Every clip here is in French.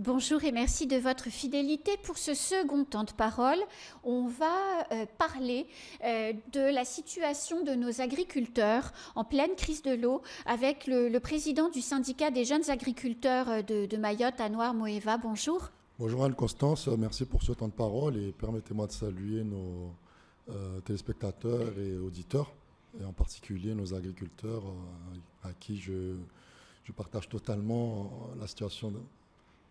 Bonjour et merci de votre fidélité. Pour ce second temps de parole, on va parler de la situation de nos agriculteurs en pleine crise de l'eau avec le président du syndicat des jeunes agriculteurs de Mayotte, Anouar Moeva. Bonjour. Bonjour Anne-Constance, merci pour ce temps de parole et permettez-moi de saluer nos téléspectateurs et auditeurs, et en particulier nos agriculteurs à qui je partage totalement la situation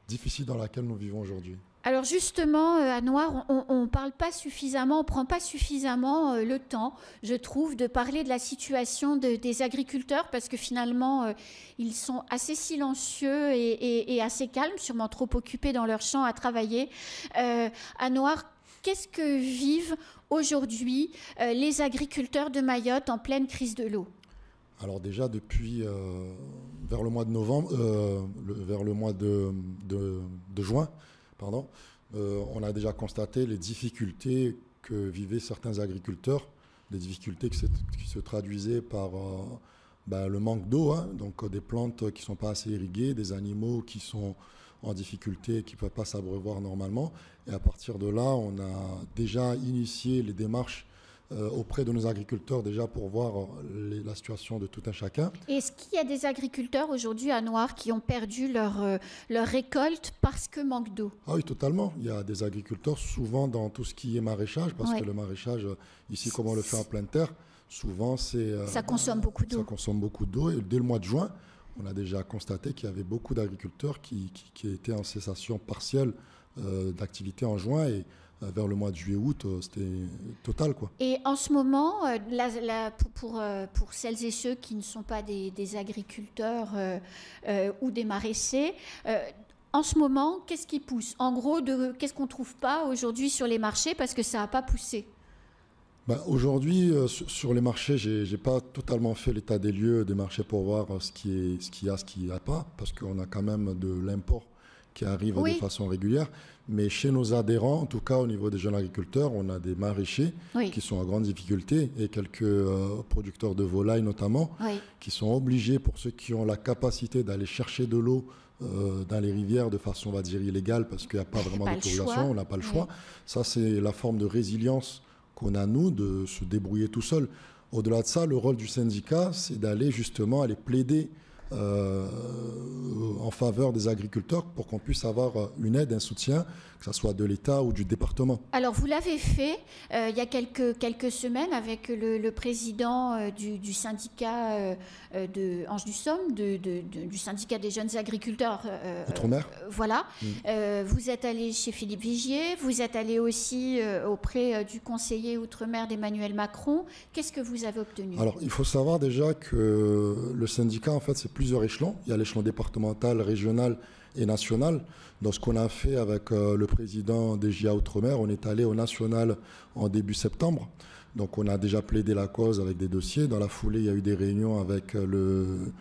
difficile dans laquelle nous vivons aujourd'hui. Alors justement, Anouar, on parle pas suffisamment, on prend pas suffisamment le temps, je trouve, de parler de la situation des agriculteurs parce que finalement, ils sont assez silencieux et assez calmes, sûrement trop occupés dans leur champ à travailler. Anouar, qu'est-ce que vivent aujourd'hui les agriculteurs de Mayotte en pleine crise de l'eau ? Alors déjà depuis vers le mois de novembre, vers le mois de juin, pardon, on a déjà constaté les difficultés que vivaient certains agriculteurs, des difficultés qui se traduisaient par le manque d'eau, donc des plantes qui ne sont pas assez irriguées, des animaux qui sont en difficulté et qui ne peuvent pas s'abreuvoir normalement. Et à partir de là, on a déjà initié les démarches auprès de nos agriculteurs déjà pour voir la situation de tout un chacun. Est-ce qu'il y a des agriculteurs aujourd'hui à Anouar qui ont perdu leur récolte parce que manque d'eau? Ah oui, totalement. Il y a des agriculteurs souvent dans tout ce qui est maraîchage, parce que le maraîchage, ici comme on le fait en pleine terre, souvent ça consomme beaucoup d'eau. Ça consomme beaucoup d'eau et dès le mois de juin, on a déjà constaté qu'il y avait beaucoup d'agriculteurs qui étaient en cessation partielle d'activité en juin et vers le mois de juillet-août, c'était total, quoi. Et en ce moment, pour celles et ceux qui ne sont pas des agriculteurs ou des maraîchers, en ce moment, qu'est-ce qui pousse? En gros, qu'est-ce qu'on ne trouve pas aujourd'hui sur les marchés parce que ça n'a pas poussé? Aujourd'hui, sur les marchés, je n'ai pas totalement fait l'état des lieux des marchés pour voir ce qu'il y a, ce qu'il n'y a pas, parce qu'on a quand même de l'import qui arrive de façon régulière. Mais chez nos adhérents, en tout cas au niveau des jeunes agriculteurs, on a des maraîchers qui sont en grande difficulté et quelques producteurs de volailles notamment, qui sont obligés, pour ceux qui ont la capacité d'aller chercher de l'eau dans les rivières de façon, on va dire, illégale, parce qu'il n'y a pas vraiment d'autorisation, on n'a pas le choix. Ça, c'est la forme de résilience qu'on a, nous, de se débrouiller tout seul. Au-delà de ça, le rôle du syndicat, c'est d'aller justement aller plaider en faveur des agriculteurs pour qu'on puisse avoir une aide, un soutien, que ce soit de l'État ou du département. Alors vous l'avez fait il y a quelques semaines avec le président du syndicat de Ange-du-Somme, du syndicat des jeunes agriculteurs Outre-mer. Voilà. Vous êtes allé chez Philippe Vigier, vous êtes allé aussi auprès du conseiller Outre-mer d'Emmanuel Macron. Qu'est-ce que vous avez obtenu? Alors il faut savoir déjà que le syndicat, en fait, c'est plusieurs échelons. Il y a l'échelon départemental, régional et national. Dans ce qu'on a fait avec le président des JA Outre-mer, on est allé au national en début septembre. Donc on a déjà plaidé la cause avec des dossiers. Dans la foulée, il y a eu des réunions avec le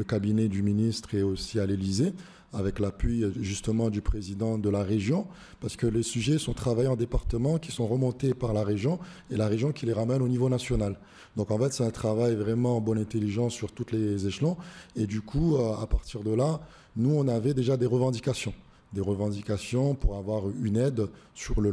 cabinet du ministre et aussi à l'Élysée, avec l'appui justement du président de la région, parce que les sujets sont travaillés en département qui sont remontés par la région et la région qui les ramène au niveau national. Donc en fait, c'est un travail vraiment en bonne intelligence sur tous les échelons. Et du coup, à partir de là, nous, on avait déjà des revendications pour avoir une aide sur le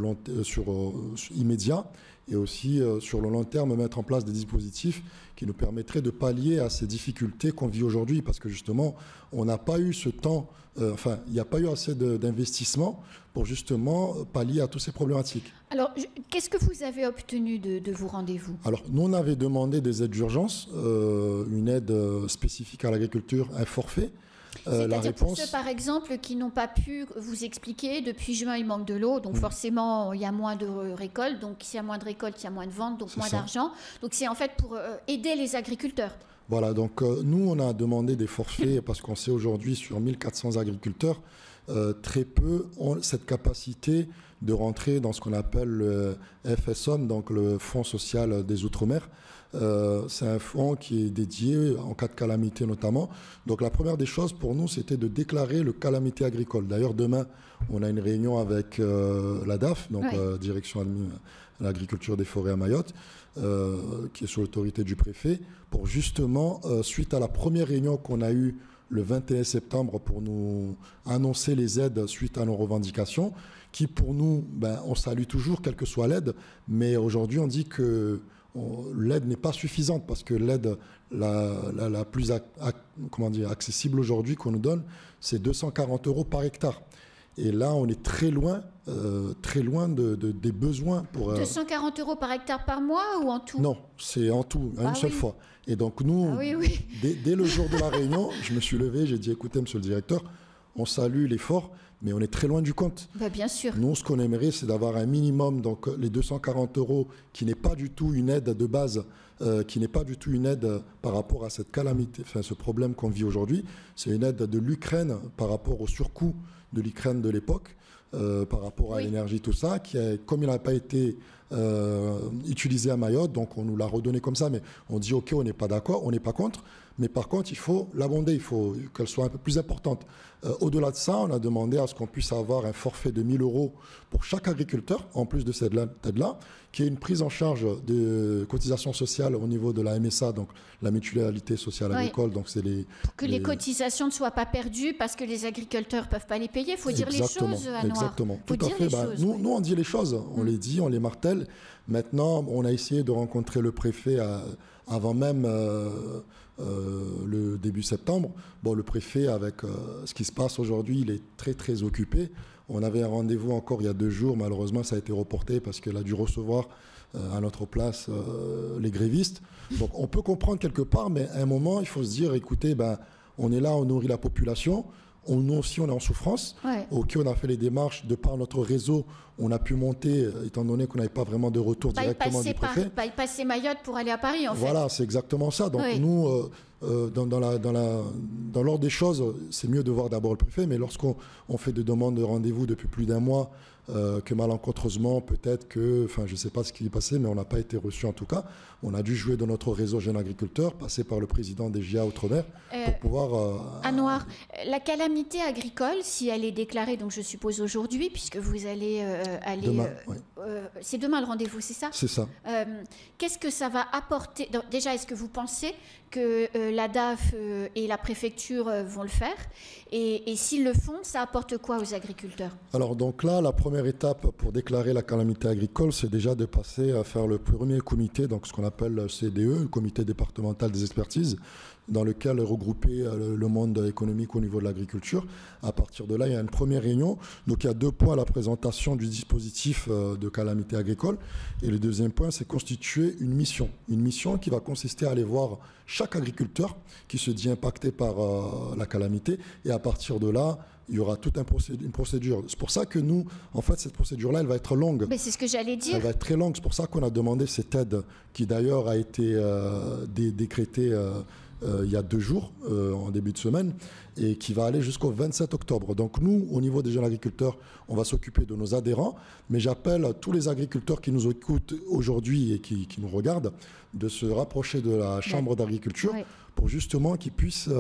immédiat et aussi sur le long terme mettre en place des dispositifs qui nous permettraient de pallier à ces difficultés qu'on vit aujourd'hui, parce que justement on n'a pas eu ce temps, il n'y a pas eu assez d'investissement pour justement pallier à toutes ces problématiques. Alors qu'est-ce que vous avez obtenu de vos rendez-vous? Alors nous, on avait demandé des aides d'urgence, une aide spécifique à l'agriculture, un forfait. C'est-à-dire pour ceux, par exemple, qui n'ont pas pu vous expliquer, depuis juin, il manque de l'eau, donc forcément, il y a moins de récoltes, donc s'il y a moins de récoltes, il y a moins de ventes, donc moins d'argent. Donc c'est en fait pour aider les agriculteurs. Voilà, donc nous, on a demandé des forfaits parce qu'on sait aujourd'hui, sur 1400 agriculteurs, très peu ont cette capacité de rentrer dans ce qu'on appelle le FSOM, donc le Fonds social des Outre-mer. C'est un fonds qui est dédié en cas de calamité notamment. Donc la première des choses pour nous, c'était de déclarer le calamité agricole. D'ailleurs, demain, on a une réunion avec la DAF, donc Direction de l'agriculture des forêts à Mayotte, qui est sous l'autorité du préfet, pour justement, suite à la première réunion qu'on a eue le 21 septembre pour nous annoncer les aides suite à nos revendications, qui pour nous, on salue toujours, quelle que soit l'aide, mais aujourd'hui on dit que l'aide n'est pas suffisante parce que l'aide la plus accessible aujourd'hui qu'on nous donne, c'est 240 € par hectare. Et là, on est très loin des besoins. 240 € par hectare par mois ou en tout? Non, c'est en tout, une seule fois. Et donc nous, dès le jour de la réunion, je me suis levé, j'ai dit, écoutez, monsieur le directeur, on salue l'effort, mais on est très loin du compte. Bien sûr. Nous, ce qu'on aimerait, c'est d'avoir un minimum, donc les 240 € qui n'est pas du tout une aide de base, qui n'est pas du tout une aide par rapport à cette calamité, ce problème qu'on vit aujourd'hui. C'est une aide de l'Ukraine par rapport au surcoût de l'Ukraine de l'époque, par rapport à l'énergie, tout ça, comme il n'a pas été utilisé à Mayotte, donc on nous l'a redonné comme ça, mais on dit ok, on n'est pas d'accord, on n'est pas contre, mais par contre il faut l'abonder, il faut qu'elle soit un peu plus importante. Au-delà de ça, on a demandé à ce qu'on puisse avoir un forfait de 1 000 € pour chaque agriculteur, en plus de cette aide-là, qui est une prise en charge de cotisations sociales au niveau de la MSA, donc la mutualité sociale agricole. Donc c'est pour que les cotisations ne soient pas perdues parce que les agriculteurs ne peuvent pas les payer. Il faut dire les choses, Anouar. Exactement, tout à fait. Nous, on dit les choses, on les dit, on les martèle. Maintenant, on a essayé de rencontrer le préfet avant même le début septembre. Le préfet, avec ce qui se passe aujourd'hui, il est très, très occupé. On avait un rendez-vous encore il y a 2 jours. Malheureusement, ça a été reporté parce qu'il a dû recevoir à notre place les grévistes. Donc, on peut comprendre quelque part, mais à un moment, il faut se dire, écoutez, on est là, on nourrit la population. Nous aussi, on est en souffrance. Ok, on a fait les démarches. De par notre réseau, on a pu monter, étant donné qu'on n'avait pas vraiment de retour directement du préfet. Passer Mayotte pour aller à Paris, en fait. Voilà, c'est exactement ça. Donc nous, dans l'ordre des choses, c'est mieux de voir d'abord le préfet, mais lorsqu'on fait des demandes de rendez-vous depuis plus d'1 mois, que malencontreusement, peut-être que, je ne sais pas ce qui est passé, mais on n'a pas été reçu en tout cas. On a dû jouer dans notre réseau Jeunes Agriculteurs, passer par le président des GIA Outre-mer pour pouvoir... Anouar, la calamité agricole, si elle est déclarée, donc je suppose aujourd'hui, puisque vous allez aller... Demain, c'est demain le rendez-vous, c'est ça? C'est ça. Qu'est-ce que ça va apporter? Donc, déjà, est-ce que vous pensez que la DAF et la préfecture vont le faire? Et s'ils le font, ça apporte quoi aux agriculteurs? Alors donc là, la première étape pour déclarer la calamité agricole, c'est déjà de passer à faire le premier comité, donc ce qu'on appelle le CDE, le comité départemental des expertises, dans lequel est regroupé le monde économique au niveau de l'agriculture. À partir de là, il y a une première réunion. Donc il y a 2 points, la présentation du dispositif de calamité agricole. Et le deuxième point, c'est constituer une mission. Une mission qui va consister à aller voir chaque agriculteur qui se dit impacté par la calamité. Et à partir de là, il y aura toute une procédure. C'est pour ça que nous, en fait, cette procédure-là, elle va être longue. Mais c'est ce que j'allais dire. Elle va être très longue. C'est pour ça qu'on a demandé cette aide qui, d'ailleurs, a été décrétée il y a 2 jours, en début de semaine, et qui va aller jusqu'au 27 octobre. Donc nous, au niveau des jeunes agriculteurs, on va s'occuper de nos adhérents, mais j'appelle tous les agriculteurs qui nous écoutent aujourd'hui et qui nous regardent de se rapprocher de la Chambre d'agriculture pour justement qu'ils puissent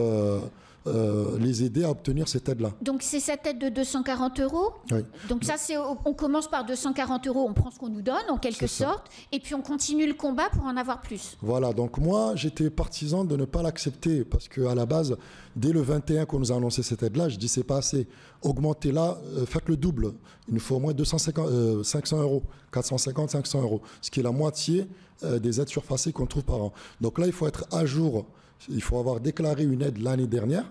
les aider à obtenir cette aide-là. Donc c'est cette aide de 240 €. Oui. Donc ça, on commence par 240 €, on prend ce qu'on nous donne en quelque sorte, et puis on continue le combat pour en avoir plus. Voilà, donc moi j'étais partisan de ne pas l'accepter parce qu'à la base, dès le 21 qu'on nous a annoncé cette aide-là, je dis c'est pas assez. Augmentez-la, faites le double. Il nous faut au moins 500 €, 450, 500 €, ce qui est la moitié des aides surfacées qu'on trouve par an. Donc là, il faut être à jour. Il faut avoir déclaré une aide l'année dernière.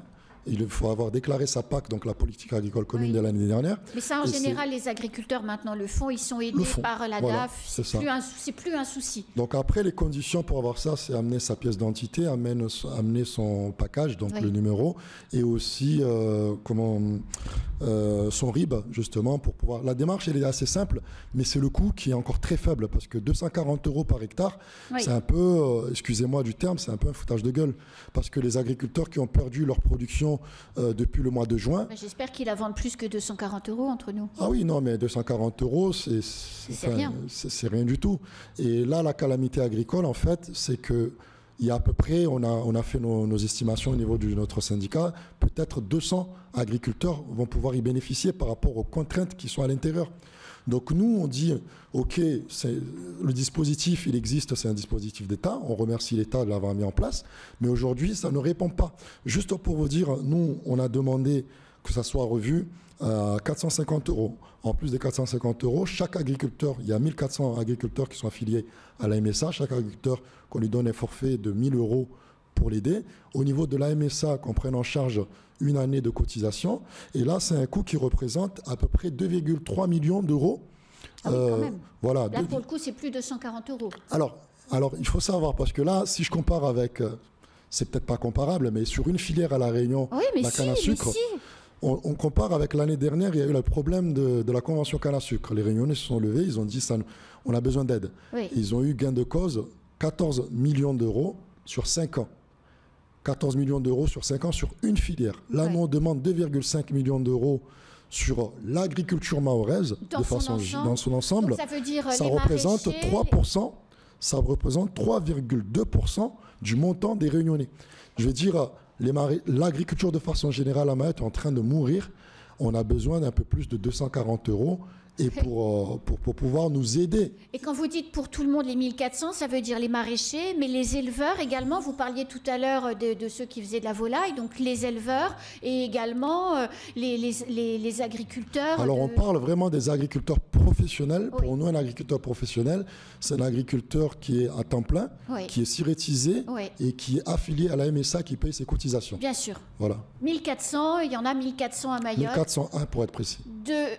Il faut avoir déclaré sa PAC, donc la politique agricole commune de l'année dernière. Mais ça, en général, les agriculteurs maintenant le font. Ils sont aidés par la DAF. C'est plus un souci. Donc après, les conditions pour avoir ça, c'est amener sa pièce d'identité, amener son package, donc le numéro, et aussi son RIB, justement, pour pouvoir... La démarche, elle est assez simple, mais c'est le coût qui est encore très faible, parce que 240 € par hectare, c'est un peu, excusez-moi du terme, c'est un peu un foutage de gueule, parce que les agriculteurs qui ont perdu leur production depuis le mois de juin... J'espère qu'ils la vendent plus que 240 € entre nous. Ah oui, non, mais 240 €, c'est rien. C'est rien du tout. Et là, la calamité agricole, en fait, c'est que il y a à peu près, on a fait nos estimations au niveau de notre syndicat, peut-être 200 agriculteurs vont pouvoir y bénéficier par rapport aux contraintes qui sont à l'intérieur. Donc nous, on dit, OK, le dispositif, il existe, c'est un dispositif d'État, on remercie l'État de l'avoir mis en place, mais aujourd'hui, ça ne répond pas. Juste pour vous dire, nous, on a demandé que ça soit revu à 450 €. En plus des 450 €, chaque agriculteur, il y a 1400 agriculteurs qui sont affiliés à la MSA, chaque agriculteur, qu'on lui donne un forfait de 1000 € pour l'aider. Au niveau de la MSA, qu'on prenne en charge une année de cotisation. Et là, c'est un coût qui représente à peu près 2,3 millions d'euros. Ah oui, quand même. Voilà. Là, pour le coup, c'est plus de 140 €. Alors, il faut savoir, parce que là, si je compare avec... c'est peut-être pas comparable, mais sur une filière à La Réunion, la canne à sucre, on compare avec l'année dernière, il y a eu le problème de la convention canne à sucre. Les Réunionnais se sont levés, ils ont dit on a besoin d'aide. Oui. Ils ont eu gain de cause 14 millions d'euros sur 5 ans. 14 millions d'euros sur 5 ans sur une filière. Là, nous, on demande 2,5 millions d'euros sur l'agriculture mahoraise dans son ensemble. Donc, ça veut dire ça représente 3%, ça représente 3,2% du montant des Réunionnais. Je veux dire, l'agriculture de façon générale à Mayotte est en train de mourir. On a besoin d'un peu plus de 240 € et pour pouvoir nous aider. Et quand vous dites pour tout le monde les 1400, ça veut dire les maraîchers, mais les éleveurs également. Vous parliez tout à l'heure de ceux qui faisaient de la volaille, donc les éleveurs et également les agriculteurs. Alors on parle vraiment des agriculteurs professionnels. Oui. Pour nous, un agriculteur professionnel, c'est un agriculteur qui est à temps plein, qui est sirétisé et qui est affilié à la MSA, qui paye ses cotisations. Bien sûr. Voilà. 1400, il y en a 1400 à Mayotte. 1401 pour être précis.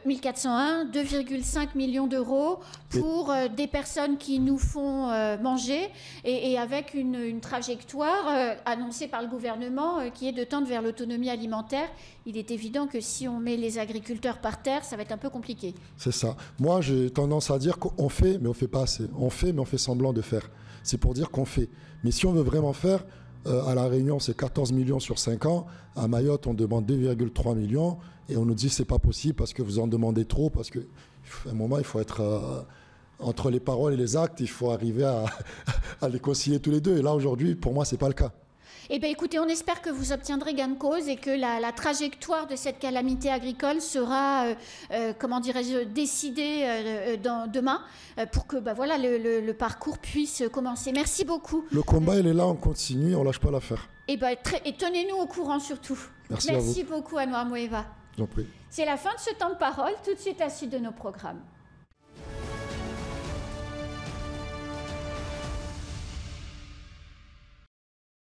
1401, 2,5 millions d'euros pour des personnes qui nous font manger et avec une trajectoire annoncée par le gouvernement qui est de tendre vers l'autonomie alimentaire. Il est évident que si on met les agriculteurs par terre, ça va être un peu compliqué. C'est ça. Moi, j'ai tendance à dire qu'on fait, mais on ne fait pas assez. On fait, mais on fait semblant de faire. C'est pour dire qu'on fait. Mais si on veut vraiment faire, à La Réunion, c'est 14 millions sur 5 ans. À Mayotte, on demande 2,3 millions. Et on nous dit que ce n'est pas possible parce que vous en demandez trop. Parce qu'à un moment, il faut être... entre les paroles et les actes, il faut arriver à les concilier tous les deux. Et là, aujourd'hui, pour moi, ce n'est pas le cas. Eh bien, écoutez, on espère que vous obtiendrez gain de cause et que la trajectoire de cette calamité agricole sera, comment dirais-je, décidée demain pour que voilà, le parcours puisse commencer. Merci beaucoup. Le combat, il est là, on continue, on ne lâche pas l'affaire. Et tenez-nous au courant surtout. Merci beaucoup, Anouar Moueva. J'en prie. C'est la fin de ce temps de parole. Tout de suite, la suite de nos programmes.